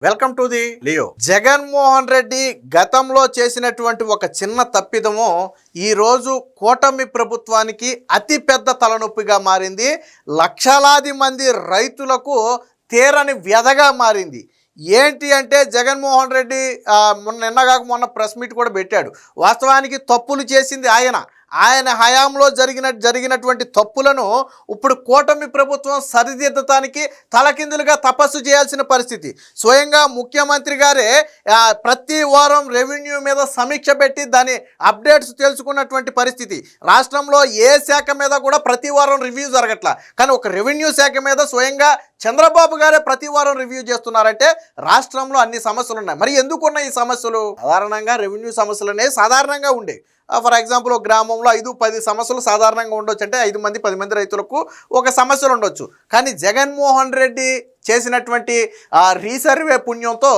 Welcome to the Leo. Jaganmohan Reddy గతంలో చేసినటువంటి ఒక చిన్న తప్పిదము ఈ రోజు కూటమి ప్రభుత్వానికి అతి పెద్ద తలనొప్పిగా మారింది. లక్షలాది మంది రైతులకు తీరని వ్యధగా మారింది. ఏంటి అంటే జగన్మోహన్ రెడ్డి మొన్న ప్రెస్ మీట్ కూడా పెట్టాడు. వాస్తవానికి తప్పులు చేసింది ఆయన హయాంలో జరిగినటువంటి తప్పులను ఇప్పుడు కూటమి ప్రభుత్వం సరిదిద్దటానికి తలకిందులుగా తపస్సు చేయాల్సిన పరిస్థితి. స్వయంగా ముఖ్యమంత్రి గారే ప్రతి వారం రెవెన్యూ మీద సమీక్ష పెట్టి దాని అప్డేట్స్ తెలుసుకున్నటువంటి పరిస్థితి. రాష్ట్రంలో ఏ శాఖ మీద కూడా ప్రతి వారం రివ్యూ జరగట్లా, కానీ ఒక రెవెన్యూ శాఖ మీద స్వయంగా చంద్రబాబు గారే ప్రతి వారం రివ్యూ చేస్తున్నారంటే రాష్ట్రంలో అన్ని సమస్యలు ఉన్నాయి. మరి ఎందుకున్నాయి ఈ సమస్యలు? సాధారణంగా రెవెన్యూ సమస్యలు అనేవి సాధారణంగా ఉండేవి. ఫర్ ఎగ్జాంపుల్ ఒక గ్రామంలో 5-10 సమస్యలు సాధారణంగా ఉండొచ్చు. అంటే 5-10 మంది రైతులకు ఒక సమస్యలు ఉండొచ్చు. కానీ జగన్మోహన్ రెడ్డి చేసినటువంటి రీసర్వే పుణ్యంతో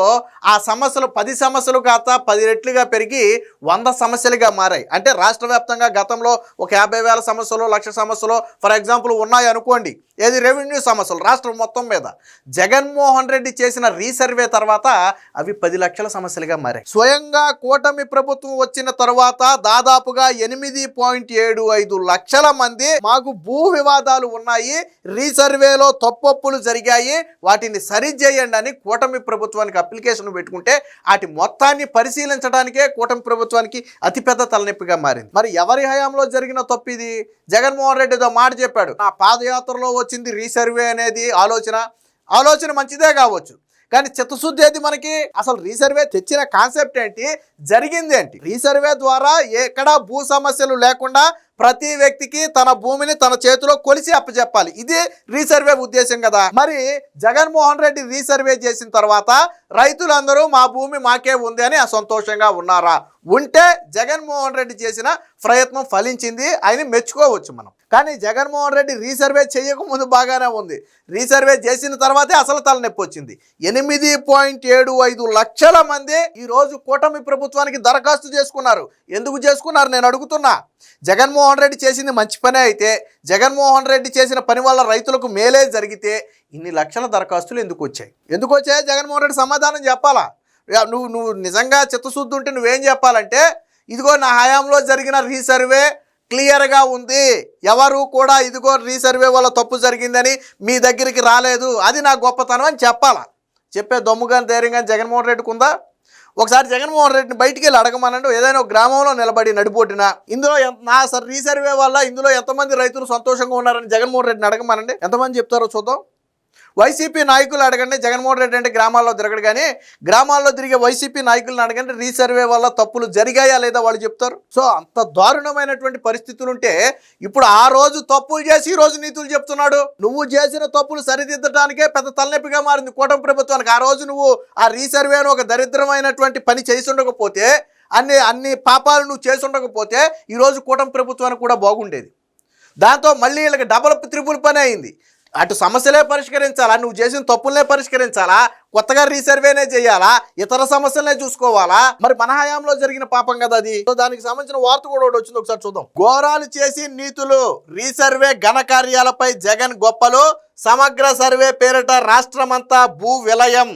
ఆ సమస్యలు 10 సమస్యలు కాక 10 రెట్లుగా పెరిగి 100 సమస్యలుగా మారాయి. అంటే రాష్ట్ర వ్యాప్తంగా గతంలో ఒక 50,000 సమస్యలు, 1,00,000 సమస్యలు ఫర్ ఎగ్జాంపుల్ ఉన్నాయి అనుకోండి. ఏది రెవెన్యూ సమస్యలు రాష్ట్రం మొత్తం మీద. జగన్మోహన్ రెడ్డి చేసిన రీసర్వే తర్వాత అవి 10 లక్షల సమస్యలుగా మారాయి. స్వయంగా కూటమి ప్రభుత్వం వచ్చిన తర్వాత దాదాపుగా 8.75 లక్షల మంది మాకు భూ వివాదాలు ఉన్నాయి, రీసర్వేలో తప్పొప్పులు జరిగాయి, వాటిని సరిచేయండి అని కూటమి ప్రభుత్వానికి అప్లికేషన్ పెట్టుకుంటే వాటి మొత్తాన్ని పరిశీలించడానికే కూటమి ప్రభుత్వానికి అతిపెద్ద తలనొప్పిగా మారింది. మరి ఎవరి హయాంలో జరిగిన తప్పు ఇది? జగన్మోహన్ రెడ్డి ఏదో మాట చెప్పాడు, నా పాదయాత్రలో వచ్చింది రీసర్వే అనేది ఆలోచన మంచిదే కావచ్చు, కానీ చిత్తశుద్ధి ఏది మనకి? అసలు రీసర్వే తెచ్చిన కాన్సెప్ట్ ఏంటి, జరిగింది ఏంటి? రీసర్వే ద్వారా ఎక్కడా భూ సమస్యలు లేకుండా ప్రతి వ్యక్తికి తన భూమిని తన చేతిలో కొలిసి అప్పచెప్పాలి. ఇది రీసర్వే ఉద్దేశం కదా. మరి జగన్మోహన్ రెడ్డి రీసర్వే చేసిన తర్వాత రైతులందరూ మా భూమి మాకే ఉంది అని సంతోషంగా ఉన్నారా? ఉంటే జగన్మోహన్ రెడ్డి చేసిన ప్రయత్నం ఫలించింది, ఆయన మెచ్చుకోవచ్చు మనం. కానీ జగన్మోహన్ రెడ్డి రీసర్వే చేయకముందు బాగానే ఉంది, రీసర్వే చేసిన తర్వాతే అసలు తలనొప్పి వచ్చింది. 8.75 లక్షల మంది ఈరోజు కూటమి ప్రభుత్వానికి దరఖాస్తు చేసుకున్నారు. ఎందుకు చేసుకున్నారు నేను అడుగుతున్నా. జగన్మోహన్ రెడ్డి చేసింది మంచి పనే అయితే, జగన్మోహన్ రెడ్డి చేసిన పని వల్ల రైతులకు మేలే జరిగితే ఇన్ని లక్షల దరఖాస్తులు ఎందుకు వచ్చాయి? జగన్మోహన్ రెడ్డి సమాధానం చెప్పాలా? నువ్వు నిజంగా చిత్తశుద్ధి ఉంటే నువ్వేం చెప్పాలంటే, ఇదిగో నా హయాంలో జరిగిన రీసర్వే క్లియర్గా ఉంది, ఎవరు కూడా ఇదిగో రీసర్వే వల్ల తప్పు జరిగిందని మీ దగ్గరికి రాలేదు, అది నా గొప్పతనం అని చెప్పాలా. చెప్పే దమ్ముగా ధైర్యంగా జగన్మోహన్ రెడ్డికి ఉందా? ఒకసారి జగన్మోహన్ రెడ్డిని బయటికి వెళ్ళి అడగమనండి. ఏదైనా ఒక గ్రామంలో నిలబడి నడిపోటినా ఇందులో రీసర్వే వల్ల ఇందులో ఎంతమంది రైతులు సంతోషంగా ఉన్నారని జగన్మోహన్ రెడ్డిని అడగమనండి. ఎంతమంది చెప్తారో చూద్దాం. వైసీపీ నాయకులు అడగండి. జగన్మోహన్ రెడ్డి అంటే గ్రామాల్లో తిరగడు, కానీ గ్రామాల్లో తిరిగే వైసీపీ నాయకులను అడగండి, రీసర్వే వల్ల తప్పులు జరిగాయా లేదా వాళ్ళు చెప్తారు. సో అంత దారుణమైనటువంటి పరిస్థితులు ఉంటే ఇప్పుడు ఆ రోజు తప్పులు చేసి ఈ రోజు నీతులు చెప్తున్నాడు. నువ్వు చేసిన తప్పులు సరిదిద్దడానికే పెద్ద తలనొప్పిగా మారింది కూటమి ప్రభుత్వానికి. ఆ రోజు నువ్వు ఆ రీసర్వేను ఒక దరిద్రమైనటువంటి పని చేసి ఉండకపోతే, అన్ని పాపాలు నువ్వు చేసి ఉండకపోతే ఈరోజు కూటమి ప్రభుత్వానికి కూడా బాగుండేది. దాంతో మళ్ళీ వీళ్ళకి డబల్ త్రిపుల్ పని అయింది. అటు సమస్యలే పరిష్కరించాలా, నువ్వు చేసిన తప్పులనే పరిష్కరించాలా, కొత్తగా రీసర్వేనే చేయాలా, ఇతర సమస్యలనే చూసుకోవాలా? మరి మన హయాంలో జరిగిన పాపం కదా అది. దానికి సంబంధించిన వార్త కూడా ఒకటి వచ్చింది, ఒకసారి చూద్దాం. ఘోరాలు చేసి నీతులు, రీసర్వే ఘనకార్యాలపై జగన్ గొప్పలు, సమగ్ర సర్వే పేరిట రాష్ట్రమంతా భూ విలయం,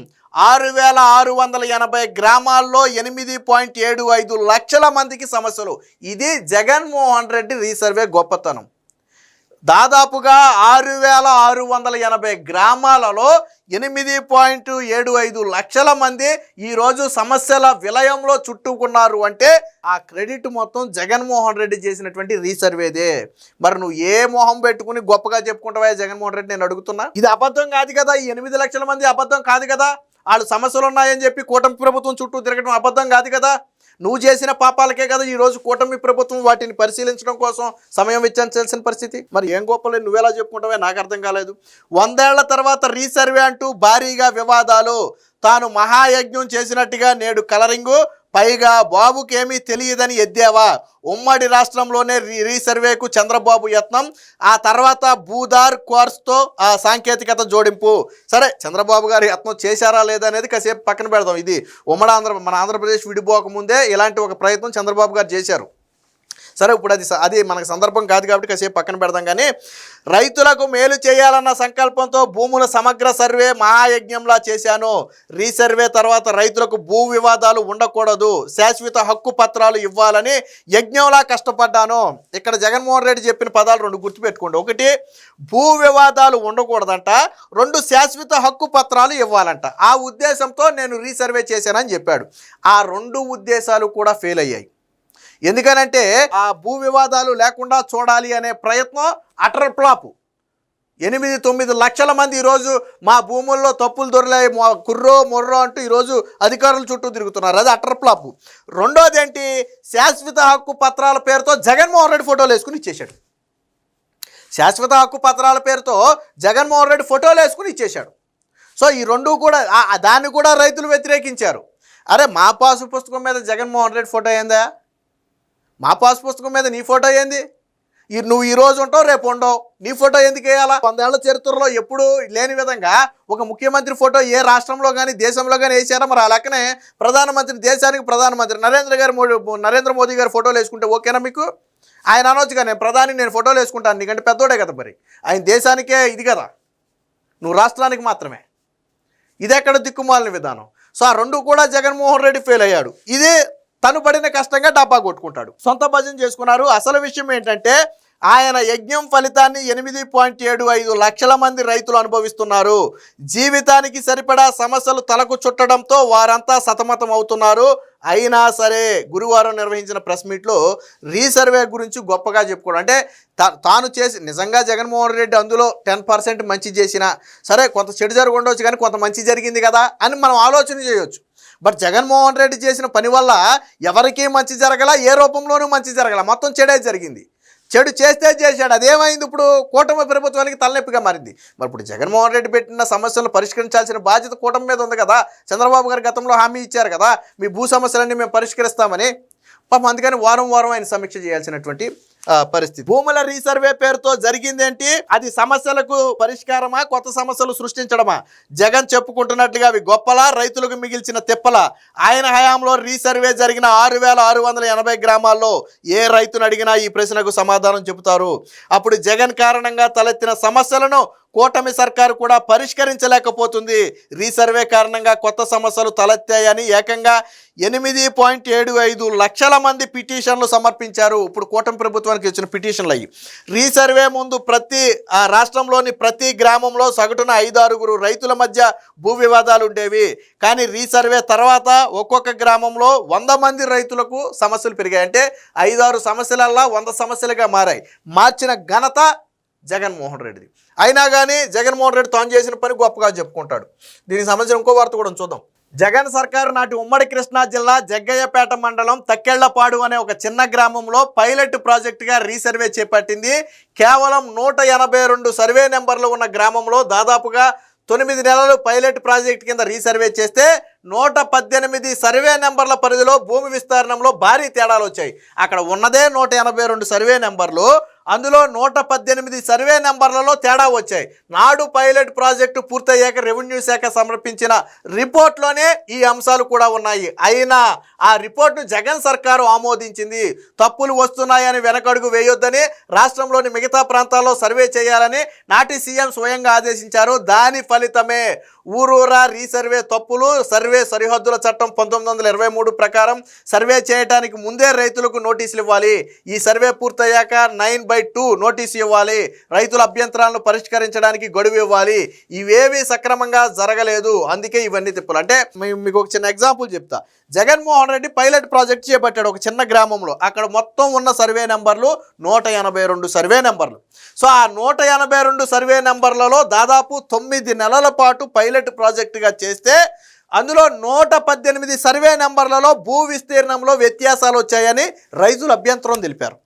6,680 గ్రామాల్లో 8.75 లక్షల మందికి సమస్యలు. ఇది జగన్మోహన్ రెడ్డి రీసర్వే గొప్పతనం. దాదాపుగా 6,680 గ్రామాలలో 8.75 లక్షల మంది ఈరోజు సమస్యల విలయంలో చుట్టుకున్నారు అంటే ఆ క్రెడిట్ మొత్తం జగన్మోహన్ రెడ్డి చేసినటువంటి రీసర్వేదే. మరి నువ్వు ఏ మొహం పెట్టుకుని గొప్పగా చెప్పుకుంటావా జగన్మోహన్ రెడ్డి? నేను అడుగుతున్నా. ఇది అబద్ధం కాదు కదా, ఈ 8 లక్షల మంది అబద్ధం కాదు కదా, వాళ్ళు సమస్యలు ఉన్నాయని చెప్పి కూటమి ప్రభుత్వం చుట్టూ తిరగడం అబద్ధం కాదు కదా. నువ్వు చేసిన పాపాలకే కదా ఈరోజు కూటమి ప్రభుత్వం వాటిని పరిశీలించడం కోసం సమయం వెచ్చించాల్సిన పరిస్థితి. మరి ఏం గొప్పలే నువ్వెలా చెప్పుకుంటావే నాకు అర్థం కాలేదు. 100 ఏళ్ల తర్వాత రీసర్వే అంటూ భారీగా వివాదాలు, తాను మహాయజ్ఞం చేసినట్టుగా నేడు కలరింగు, పైగా బాబుకేమీ తెలియదని ఎద్దేవా. ఉమ్మడి రాష్ట్రంలోనే రీసర్వేకు చంద్రబాబు యత్నం, ఆ తర్వాత భూదార్ కోర్స్తో ఆ సాంకేతికత జోడింపు. సరే, చంద్రబాబు గారు యత్నం చేశారా లేదా అనేది కాసేపు పక్కన పెడదాం. ఇది మన ఆంధ్రప్రదేశ్ విడిపోక ముందే ఇలాంటి ఒక ప్రయత్నం చంద్రబాబు గారు చేశారు. సరే ఇప్పుడు అది మనకు సందర్భం కాదు కాబట్టి కాసేపు పక్కన పెడదాం. కానీ రైతులకు మేలు చేయాలన్న సంకల్పంతో భూముల సమగ్ర సర్వే మహాయజ్ఞంలా చేశాను. రీసర్వే తర్వాత రైతులకు భూ వివాదాలు ఉండకూడదు, శాశ్వత హక్కు పత్రాలు ఇవ్వాలని యజ్ఞంలా కష్టపడ్డాను. ఇక్కడ జగన్మోహన్ రెడ్డి చెప్పిన పదాలు రెండు గుర్తుపెట్టుకోండి. ఒకటి, భూ వివాదాలు ఉండకూడదంట. రెండు, శాశ్వత హక్కు పత్రాలు ఇవ్వాలంట. ఆ ఉద్దేశంతో నేను రీసర్వే చేశానని చెప్పాడు. ఆ రెండు ఉద్దేశాలు కూడా ఫెయిల్ అయ్యాయి. ఎందుకనంటే ఆ భూ వివాదాలు లేకుండా చూడాలి అనే ప్రయత్నం అటర్ ఫ్లాప్. 8-9 లక్షల మంది ఈరోజు మా భూముల్లో తప్పులు దొరలాయి కుర్రో మొర్రో అంటూ ఈరోజు అధికారుల చుట్టూ తిరుగుతున్నారు. అది అటర్ ఫ్లాప్. రెండోది ఏంటి, శాశ్వత హక్కు పత్రాల పేరుతో జగన్మోహన్ రెడ్డి ఫోటోలు వేసుకుని ఇచ్చేశాడు. శాశ్వత హక్కు పత్రాల పేరుతో జగన్మోహన్ రెడ్డి ఫోటోలు వేసుకుని ఇచ్చేశాడు. సో ఈ రెండు కూడా దాన్ని కూడా రైతులు వ్యతిరేకించారు. అరే మా పాసు పుస్తకం మీద జగన్మోహన్ రెడ్డి ఫోటో ఏందా? మా పాసు పుస్తకం మీద నీ ఫోటో ఏంది? నువ్వు ఈరోజు ఉంటావు, రేపు ఉండవు, నీ ఫోటో ఎందుకు వేయాలా? 100 ఏళ్ల చరిత్రలో ఎప్పుడూ లేని విధంగా ఒక ముఖ్యమంత్రి ఫోటో ఏ రాష్ట్రంలో కానీ దేశంలో కానీ వేసారా? మరి ఆ లెక్కనే ప్రధానమంత్రి, దేశానికి ప్రధానమంత్రి నరేంద్ర మోదీ గారు ఫోటోలు వేసుకుంటే ఓకేనా మీకు? ఆయన అనొచ్చుగా నేను ప్రధాని, నేను ఫోటోలు వేసుకుంటాను, నీకంటే పెద్దోడే కదా. మరి ఆయన దేశానికే ఇది కదా, నువ్వు రాష్ట్రానికి మాత్రమే. ఇదెక్కడ దిక్కుమాలిన విధానం. సో ఆ రెండు కూడా జగన్మోహన్ రెడ్డి ఫెయిల్ అయ్యాడు. ఇది తను పడిన కష్టంగా డబ్బా కొట్టుకుంటాడు, సొంత భజన చేసుకున్నారు. అసలు విషయం ఏంటంటే ఆయన యజ్ఞం ఫలితాన్ని 8.75 లక్షల మంది రైతులు అనుభవిస్తున్నారు. జీవితానికి సరిపడా సమస్యలు తలకు చుట్టడంతో వారంతా సతమతం అవుతున్నారు. అయినా సరే గురువారం నిర్వహించిన ప్రెస్ మీట్లో రీసర్వే గురించి గొప్పగా చెప్పుకోవడం అంటే తాను చేసి, నిజంగా జగన్మోహన్ రెడ్డి అందులో 10% మంచి చేసినా సరే, కొంత చెడు జరగ ఉండవచ్చు, కానీ కొంత మంచి జరిగింది కదా అని మనం ఆలోచన చేయొచ్చు. బట్ జగన్మోహన్ రెడ్డి చేసిన పని వల్ల ఎవరికీ మంచి జరగల, ఏ రూపంలోనూ మంచి జరగల, మొత్తం చెడే జరిగింది. చెడు చేస్తే చేశాడు. అదేమైంది? ఇప్పుడు కూటమి ప్రభుత్వానికి తలనొప్పిగా మారింది. మరి ఇప్పుడు జగన్మోహన్ రెడ్డి పెట్టిన సమస్యలను పరిష్కరించాల్సిన బాధ్యత కూటమి మీద ఉంది కదా. చంద్రబాబు గారు గతంలో హామీ ఇచ్చారు కదా, మీ భూ సమస్యలన్నీ మేము పరిష్కరిస్తామని. పాపం అందుకని వారం ఆయన సమీక్ష చేయాల్సినటువంటి పరిస్థితి. భూముల రీసర్వే పేరుతో జరిగిందేంటి? అది సమస్యలకు పరిష్కారమా, కొత్త సమస్యలు సృష్టించడమా? జగన్ చెప్పుకుంటున్నట్లుగా అవి గొప్పలా, రైతులకు మిగిల్చిన తిప్పలా? ఆయన హయాంలో రీసర్వే జరిగిన 6,680 గ్రామాల్లో ఏ రైతును అడిగినా ఈ ప్రశ్నకు సమాధానం చెబుతారు. అప్పుడు జగన్ కారణంగా తలెత్తిన సమస్యలను కూటమి సర్కారు కూడా పరిష్కరించలేకపోతుంది. రీసర్వే కారణంగా కొత్త సమస్యలు తలెత్తాయని ఏకంగా 8.75 లక్షల మంది పిటిషన్లు సమర్పించారు. ఇప్పుడు కూటమి ప్రభుత్వానికి వచ్చిన పిటిషన్లు అయ్యి. రీసర్వే ముందు రాష్ట్రంలోని ప్రతి గ్రామంలో సగటున 5-6 రైతుల మధ్య భూ వివాదాలు ఉండేవి. కానీ రీసర్వే తర్వాత ఒక్కొక్క గ్రామంలో 100 మంది రైతులకు సమస్యలు పెరిగాయి. అంటే 5-6 సమస్యలల్లా 100 సమస్యలుగా మారాయి. మార్చిన ఘనత జగన్మోహన్ రెడ్డిది. అయినా కానీ జగన్మోహన్ రెడ్డి తాను చేసిన పని గొప్పగా చెప్పుకుంటాడు. దీనికి సంబంధించిన ఇంకో వార్త కూడా చూద్దాం. జగన్ సర్కారు నాటి ఉమ్మడి కృష్ణా జిల్లా జగ్గయ్యపేట మండలం తక్కెళ్లపాడు అనే ఒక చిన్న గ్రామంలో పైలట్ ప్రాజెక్టుగా రీసర్వే చేపట్టింది. కేవలం 182 సర్వే నెంబర్లు ఉన్న గ్రామంలో దాదాపుగా 9 నెలలు పైలట్ ప్రాజెక్ట్ కింద రీసర్వే చేస్తే 118 సర్వే నెంబర్ల పరిధిలో భూమి విస్తీర్ణంలో భారీ తేడాలు వచ్చాయి. అక్కడ ఉన్నదే 182 సర్వే నెంబర్లు, అందులో 118 సర్వే నెంబర్లలో తేడా వచ్చాయి. నాడు పైలట్ ప్రాజెక్టు పూర్తయ్యాక రెవెన్యూ శాఖ సమర్పించిన రిపోర్ట్లోనే ఈ అంశాలు కూడా ఉన్నాయి. అయినా ఆ రిపోర్ట్ను జగన్ సర్కారు ఆమోదించింది. తప్పులు వస్తున్నాయని వెనకడుగు వేయొద్దని, రాష్ట్రంలోని మిగతా ప్రాంతాల్లో సర్వే చేయాలని నాటి సీఎం స్వయంగా ఆదేశించారు. దాని ఫలితమే ఊరూరా రీసర్వే తప్పులు. సర్వే సరిహద్దుల చట్టం 1923 ప్రకారం సర్వే చేయడానికి ముందే రైతులకు నోటీసులు ఇవ్వాలి. ఈ సర్వే పూర్తయ్యాక 9/2 నోటీసు ఇవ్వాలి. రైతుల అభ్యంతరాలను పరిష్కరించడానికి గడువు ఇవ్వాలి. ఇవేవి సక్రమంగా జరగలేదు. అందుకే ఇవన్నీ తిప్పులు. అంటే మీకు ఒక చిన్న ఎగ్జాంపుల్ చెప్తా. జగన్మోహన్ రెడ్డి పైలట్ ప్రాజెక్ట్ చేపట్టాడు ఒక చిన్న గ్రామంలో. అక్కడ మొత్తం ఉన్న సర్వే నెంబర్లు 182 సర్వే నెంబర్లు. సో ఆ 182 సర్వే నెంబర్లలో దాదాపు 9 నెలల పాటు పైలట్ ప్రాజెక్టుగా చేస్తే అందులో 118 సర్వే నెంబర్లలో భూ విస్తీర్ణంలో వ్యత్యాసాలు వచ్చాయని రైతులు అభ్యంతరం తెలిపారు.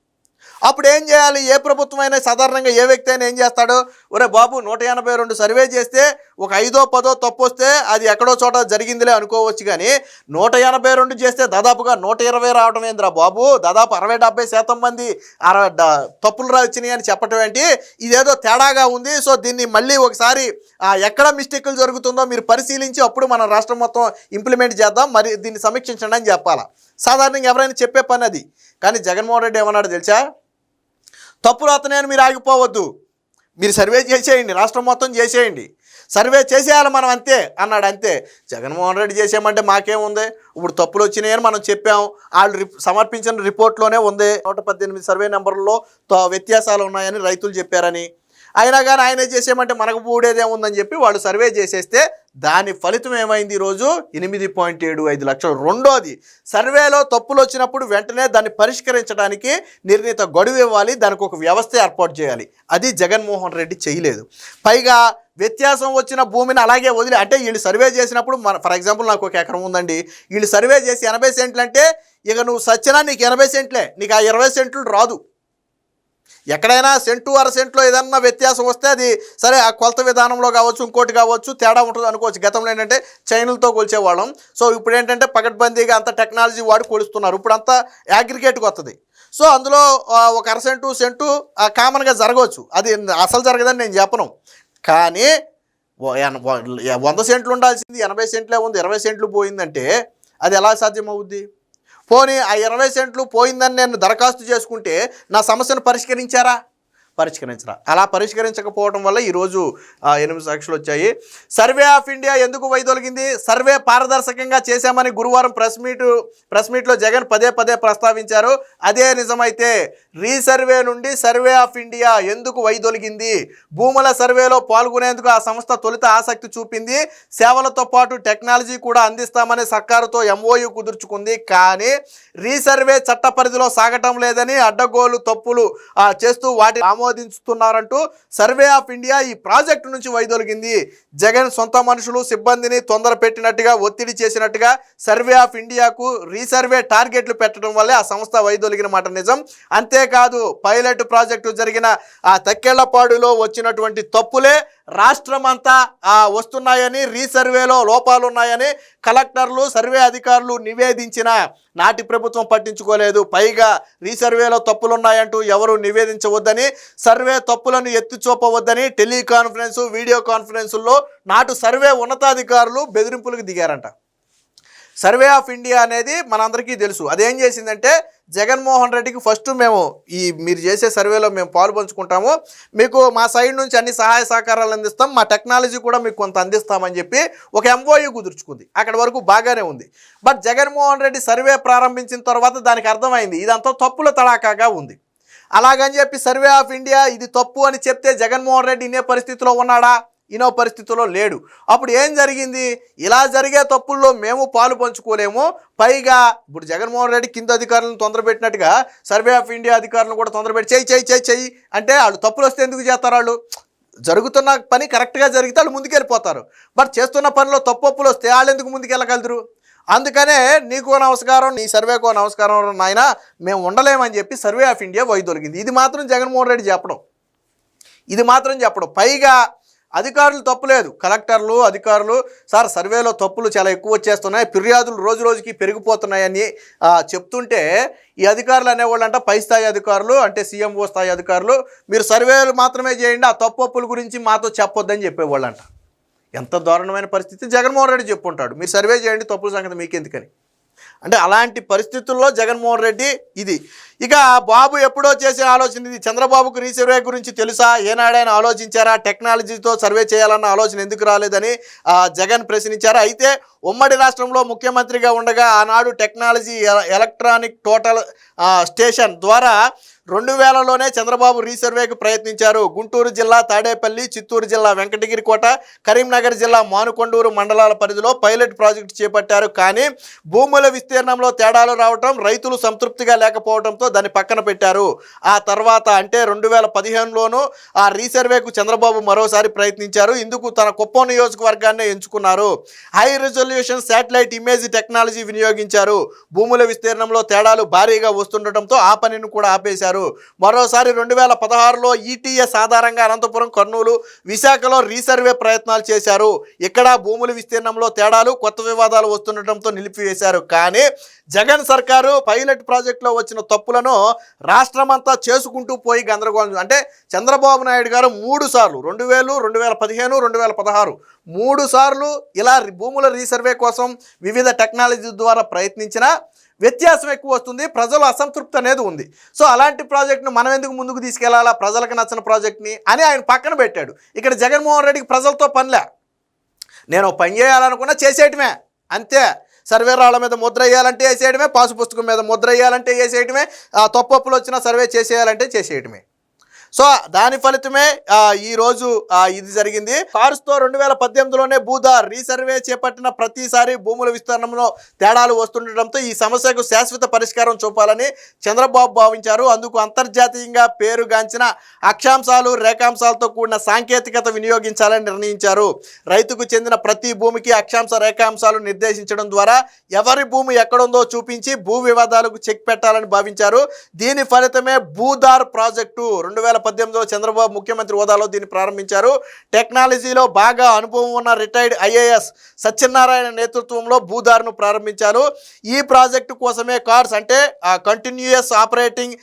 అప్పుడు ఏం చేయాలి? ఏ ప్రభుత్వం అయినా సాధారణంగా ఏ వ్యక్తి అయినా ఏం చేస్తాడు? ఒరే బాబు 182 సర్వే చేస్తే ఒక 5ో 10ో తప్పు వస్తే అది ఎక్కడో చోట జరిగిందిలే అనుకోవచ్చు, కానీ 182 చేస్తే దాదాపుగా 120 రావడం ఏందిరా బాబు, దాదాపు 60-70% మంది తప్పులు వచ్చినాయి అని చెప్పటం ఏంటి, ఇదేదో తేడాగా ఉంది. సో దీన్ని మళ్ళీ ఒకసారి ఎక్కడ మిస్టేకులు జరుగుతుందో మీరు పరిశీలించి అప్పుడు మనం రాష్ట్రం మొత్తం ఇంప్లిమెంట్ చేద్దాం, మరి దీన్ని సమీక్షించండి అని చెప్పాలా. సాధారణంగా ఎవరైనా చెప్పే పని అది. కానీ జగన్మోహన్ రెడ్డి ఏమన్నాడు తెలుసా, తప్పులు అతనే మీరు ఆగిపోవద్దు, మీరు సర్వే చేసేయండి, రాష్ట్రం మొత్తం చేసేయండి, సర్వే చేసేయాలి మనం అంతే అన్నాడు. అంతే. జగన్మోహన్ రెడ్డి చేసామంటే మాకేముంది, ఇప్పుడు తప్పులు వచ్చినాయని మనం చెప్పాం, వాళ్ళు సమర్పించిన రిపోర్ట్లోనే ఉంది 118 సర్వే నెంబర్లో వ్యత్యాసాలు ఉన్నాయని రైతులు చెప్పారని. అయినా కానీ ఆయనే చేసేయమంటే మనకు ఊడేదేముందని చెప్పి వాళ్ళు సర్వే చేసేస్తే దాని ఫలితం ఏమైంది, ఈరోజు 8.75 లక్షలు. రెండోది, సర్వేలో తప్పులు వచ్చినప్పుడు వెంటనే దాన్ని పరిష్కరించడానికి నిర్ణీత గడువు ఇవ్వాలి, దానికి ఒక వ్యవస్థ ఏర్పాటు చేయాలి. అది జగన్మోహన్ రెడ్డి చేయలేదు. పైగా వ్యత్యాసం వచ్చిన భూమిని అలాగే వదిలి, అంటే వీళ్ళు సర్వే చేసినప్పుడు ఫర్ ఎగ్జాంపుల్ నాకు 1 ఎకరం ఉందండి, వీళ్ళు సర్వే చేసి 80 సెంట్లు అంటే ఇక నువ్వు సచ్చినా నీకు 80 సెంట్లే, నీకు ఆ 20 సెంట్లు రాదు. ఎక్కడైనా సెంటు 1/2 సెంట్లో ఏదన్నా వ్యత్యాసం వస్తే అది సరే, ఆ కొలత విధానంలో కావచ్చు, ఇంకోటి కావచ్చు, తేడా ఉంటుంది అనుకోవచ్చు. గతంలో ఏంటంటే చైన్లతో కొలిచేవాళ్ళం. సో ఇప్పుడు ఏంటంటే పకడ్బందీగా అంత టెక్నాలజీ వాడి కొలుస్తున్నారు. ఇప్పుడు అంతా అగ్రిగేట్కి వస్తుంది. సో అందులో ఒక 1/2 సెంటు కామన్గా జరగవచ్చు, అది అసలు జరగదని నేను చెప్పను. కానీ 100 సెంట్లు ఉండాల్సింది 80 సెంట్లే ఉంది, 20 సెంట్లు పోయిందంటే అది ఎలా సాధ్యమవుద్ది? పోనీ ఆ 20 సెంట్లు పోయిందని నేను దరఖాస్తు చేసుకుంటే నా సమస్యను పరిష్కరించరా? అలా పరిష్కరించకపోవడం వల్ల ఈరోజు 8 సాక్షులు వచ్చాయి. సర్వే ఆఫ్ ఇండియా ఎందుకు వైదొలిగింది? సర్వే పారదర్శకంగా చేశామని గురువారం ప్రెస్ మీట్లో జగన్ పదే ప్రస్తావించారు. అదే నిజమైతే రీసర్వే నుండి సర్వే ఆఫ్ ఇండియా ఎందుకు వైదొలిగింది? భూముల సర్వేలో పాల్గొనేందుకు ఆ సంస్థ తొలుత ఆసక్తి చూపింది. సేవలతో పాటు టెక్నాలజీ కూడా అందిస్తామని సర్కారుతో MOU కుదుర్చుకుంది. కానీ రీసర్వే చట్ట పరిధిలో సాగటం లేదని, అడ్డగోలు తప్పులు చేస్తూ వాటి ఆమోదించుతున్నారంటూ సర్వే ఆఫ్ ఇండియా ఈ ప్రాజెక్టు నుంచి వైదొలిగింది. జగన్ సొంత మనుషులు సిబ్బందిని తొందర పెట్టినట్టుగా, ఒత్తిడి చేసినట్టుగా సర్వే ఆఫ్ ఇండియాకు రీసర్వే టార్గెట్లు పెట్టడం వల్లే ఆ సంస్థ వైదొలిగిన మాట నిజం. అంతేకాదు, పైలట్ ప్రాజెక్టు జరిగిన ఆ తక్కెళ్లపాడులో వచ్చినటువంటి తప్పులే రాష్ట్రం అంతా వస్తున్నాయని, రీసర్వేలో లోపాలున్నాయని కలెక్టర్లు, సర్వే అధికారులు నివేదించిన నాటి ప్రభుత్వం పట్టించుకోలేదు. పైగా రీసర్వేలో తప్పులున్నాయంటూ ఎవరు నివేదించవద్దని, సర్వే తప్పులను ఎత్తిచూపవద్దని టెలికాన్ఫరెన్సు, వీడియో కాన్ఫరెన్సుల్లో నాటు సర్వే ఉన్నతాధికారులు బెదిరింపులకు దిగారంట. సర్వే ఆఫ్ ఇండియా అనేది మనందరికీ తెలుసు. అదేం చేసిందంటే, జగన్మోహన్ రెడ్డికి ఫస్ట్ మేము మీరు చేసే సర్వేలో మేము పాలు పంచుకుంటాము, మీకు మా సైడ్ నుంచి అన్ని సహాయ సహకారాలు అందిస్తాం, మా టెక్నాలజీ కూడా మీకు కొంత అందిస్తామని చెప్పి ఒక MOU కుదుర్చుకుంది. అక్కడి వరకు బాగానే ఉంది. బట్ జగన్మోహన్ రెడ్డి సర్వే ప్రారంభించిన తర్వాత దానికి అర్థమైంది ఇదంతా తప్పుల తడాకాగా ఉంది. అలాగని చెప్పి సర్వే ఆఫ్ ఇండియా ఇది తప్పు అని చెప్తే జగన్మోహన్ రెడ్డి ఇనే పరిస్థితిలో ఉన్నాడా? ఇనో పరిస్థితుల్లో లేడు. అప్పుడు ఏం జరిగింది? ఇలా జరిగే తప్పుల్లో మేము పాలు పంచుకోలేము, పైగా ఇప్పుడు జగన్మోహన్ రెడ్డి కింద అధికారులను తొందరపెట్టినట్టుగా సర్వే ఆఫ్ ఇండియా అధికారులను కూడా తొందరపెట్టి చెయ్యి అంటే వాళ్ళు తప్పులు వస్తే ఎందుకు చేస్తారు? వాళ్ళు జరుగుతున్న పని కరెక్ట్గా జరిగితే వాళ్ళు ముందుకెళ్ళిపోతారు. బట్ చేస్తున్న పనిలో తప్పులు వస్తే వాళ్ళు ఎందుకు ముందుకెళ్ళగలరు? అందుకనే నీకో నమస్కారం, నీ సర్వేకో నమస్కారం నాయన, మేము ఉండలేమని చెప్పి సర్వే ఆఫ్ ఇండియా వైదొలిగింది. ఇది మాత్రం జగన్మోహన్ రెడ్డి చెప్పడం. పైగా అధికారులు తప్పులేదు, కలెక్టర్లు, అధికారులు సార్ సర్వేలో తప్పులు చాలా ఎక్కువ వచ్చేస్తున్నాయి, ఫిర్యాదులు రోజు రోజుకి పెరిగిపోతున్నాయని చెప్తుంటే ఈ అధికారులు అనేవాళ్ళంట పై స్థాయి అధికారులు, అంటే CMO స్థాయి అధికారులు, మీరు సర్వేలు మాత్రమే చేయండి, ఆ తప్పుల గురించి మాతో చెప్పొద్దని చెప్పేవాళ్ళంట. ఎంత దారుణమైన పరిస్థితి! జగన్మోహన్ రెడ్డి చెప్పుంటాడు మీరు సర్వే చేయండి, తప్పుల సంగతి మీకెందుకని. అంటే అలాంటి పరిస్థితుల్లో జగన్మోహన్ రెడ్డి ఇది. ఇక బాబు ఎప్పుడో చేసే ఆలోచన ఇది. చంద్రబాబుకు రీసర్వే గురించి తెలుసా? ఏనాడైనా ఆలోచించారా? టెక్నాలజీతో సర్వే చేయాలన్న ఆలోచన ఎందుకు రాలేదని జగన్ ప్రశ్నించారు. అయితే ఉమ్మడి రాష్ట్రంలో ముఖ్యమంత్రిగా ఉండగా ఆనాడు టెక్నాలజీ ఎలక్ట్రానిక్ టోటల్ స్టేషన్ ద్వారా 2000లోనే చంద్రబాబు రీసర్వేకు ప్రయత్నించారు. గుంటూరు జిల్లా తాడేపల్లి, చిత్తూరు జిల్లా వెంకటగిరికోట, కరీంనగర్ జిల్లా మానుకొండూరు మండలాల పరిధిలో పైలట్ ప్రాజెక్టు చేపట్టారు. కానీ భూముల విస్తీర్ణంలో తేడాలు రావటం, రైతులు సంతృప్తిగా లేకపోవడంతో దాన్ని పక్కన పెట్టారు. ఆ తర్వాత అంటే 2015లోనూ ఆ రీసర్వేకు చంద్రబాబు మరోసారి ప్రయత్నించారు. ఇందుకు తన కుప్పం నియోజకవర్గాన్ని ఎంచుకున్నారు. High resolution satellite image technology వినియోగించారు. భూముల విస్తీర్ణంలో తేడాలు భారీగా వస్తుండటంతో ఆ పనిని కూడా ఆపేశారు. చేశారు. మరోసారి 2016లో ఈటీఎస్ ఆధారంగా అనంతపురం, కర్నూలు, విశాఖలో రీసర్వే ప్రయత్నాలు చేశారు. ఇక్కడ భూముల విస్తీర్ణంలో తేడాలు, కొత్త వివాదాలు వస్తుండటంతో నిలిపివేశారు. కానీ జగన్ సర్కారు పైలట్ ప్రాజెక్టులో వచ్చిన తప్పులను రాష్ట్రమంతా చేసుకుంటూ పోయి గందరగోళం. అంటే చంద్రబాబు నాయుడు గారు 3 సార్లు 2000, 2015, 2016 3 సార్లు ఇలా భూముల రీసర్వే కోసం వివిధ టెక్నాలజీ ద్వారా ప్రయత్నించిన వ్యత్యాసం ఎక్కువ వస్తుంది, ప్రజలు అసంతృప్తి అనేది ఉంది. సో అలాంటి ప్రాజెక్ట్ను మనం ఎందుకు ముందుకు తీసుకెళ్లాలా, ప్రజలకు నచ్చిన ప్రాజెక్ట్ని అని ఆయన పక్కన పెట్టాడు. ఇక్కడ జగన్మోహన్ రెడ్డికి ప్రజలతో పనిలే, నేను పని చేయాలనుకున్నా చేసేయటమే అంతే. సర్వే రాళ్ళ మీద ముద్ర వేయాలంటే వేసేయడమే, పాసు పుస్తకం మీద ముద్ర వేయాలంటే వేసేయడమే, తప్పప్పులు వచ్చినా సర్వే చేసేయాలంటే చేసేయడమే. సో దాని ఫలితమే ఈరోజు ఇది జరిగింది. కార్స్తో 2018లోనే భూదార్ రీసర్వే చేపట్టిన ప్రతిసారి భూముల విస్తరణలో తేడాలు వస్తుండటంతో ఈ సమస్యకు శాశ్వత పరిష్కారం చూపాలని చంద్రబాబు భావించారు. అందుకు అంతర్జాతీయంగా పేరుగాంచిన అక్షాంశాలు, రేఖాంశాలతో కూడిన సాంకేతికత వినియోగించాలని నిర్ణయించారు. రైతుకు చెందిన ప్రతి భూమికి అక్షాంశ, రేఖాంశాలు నిర్దేశించడం ద్వారా ఎవరి భూమి ఎక్కడుందో చూపించి భూ వివాదాలకు చెక్ పెట్టాలని భావించారు. దీని ఫలితమే భూదార్ ప్రాజెక్టు 2018లో చంద్రబాబు ముఖ్యమంత్రి హోదాలో దీన్ని ప్రారంభించారు. టెక్నాలజీలో బాగా అనుభవం ఉన్న రిటైర్డ్ ఐఏఎస్ సత్యనారాయణ నేతృత్వంలో భూదార్ను ప్రారంభించారు. ఈ ప్రాజెక్టు కోసమే కార్స్ అంటే కంటిన్యూయస్ ఆపరేటింగ్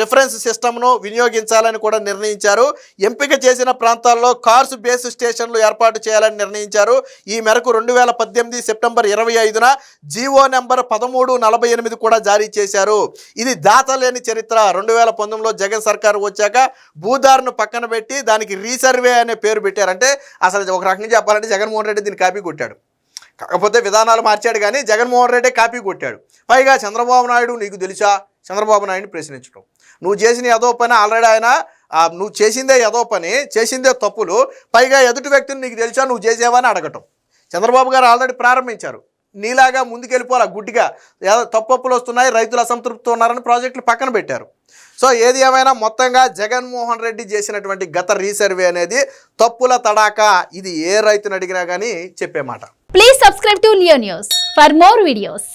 రిఫరెన్స్ సిస్టమ్ను వినియోగించాలని కూడా నిర్ణయించారు. ఎంపిక చేసిన ప్రాంతాల్లో కార్స్ బేస్ స్టేషన్లు ఏర్పాటు చేయాలని నిర్ణయించారు. ఈ మేరకు 2018 సెప్టెంబర్ 25న జీవో నెంబర్ 1348 కూడా జారీ చేశారు. ఇది దాతలేని చరిత్ర. 2019లో జగన్ సర్కారు వచ్చాక భూదార్ను పక్కన పెట్టి దానికి రీసర్వే అనే పేరు పెట్టారంటే అసలు ఒక రకంగా చెప్పాలంటే జగన్మోహన్ రెడ్డి దీన్ని కాపీ కొట్టాడు. కాకపోతే విధానాలు మార్చాడు కానీ జగన్మోహన్ రెడ్డి కాపీ కొట్టాడు. పైగా చంద్రబాబు నాయుడు నీకు తెలుసా, చంద్రబాబు నాయుడిని ప్రశ్నించడం, నువ్వు చేసిన ఏదో పని ఆల్రెడీ ఆయన నువ్వు చేసిందే ఏదో పని, చేసిందే తప్పులు, పైగా ఎదుటి వ్యక్తిని నీకు తెలుసా నువ్వు చేసేవని అడగటం. చంద్రబాబు గారు ఆల్రెడీ ప్రారంభించారు. నీలాగా ముందుకెళ్ళిపోవాలా, గుడ్డిగా తప్పప్పులు వస్తున్నాయి, రైతులు అసంతృప్తి ఉన్నారని ప్రాజెక్టులు పక్కన పెట్టారు. సో ఏది ఏమైనా మొత్తంగా జగన్మోహన్ రెడ్డి చేసినటువంటి గత రీసర్వే అనేది తప్పుల తడాక. ఇది ఏ రైతుని అడిగినా కానీ చెప్పే మాట. Please subscribe to Leo news for more videos.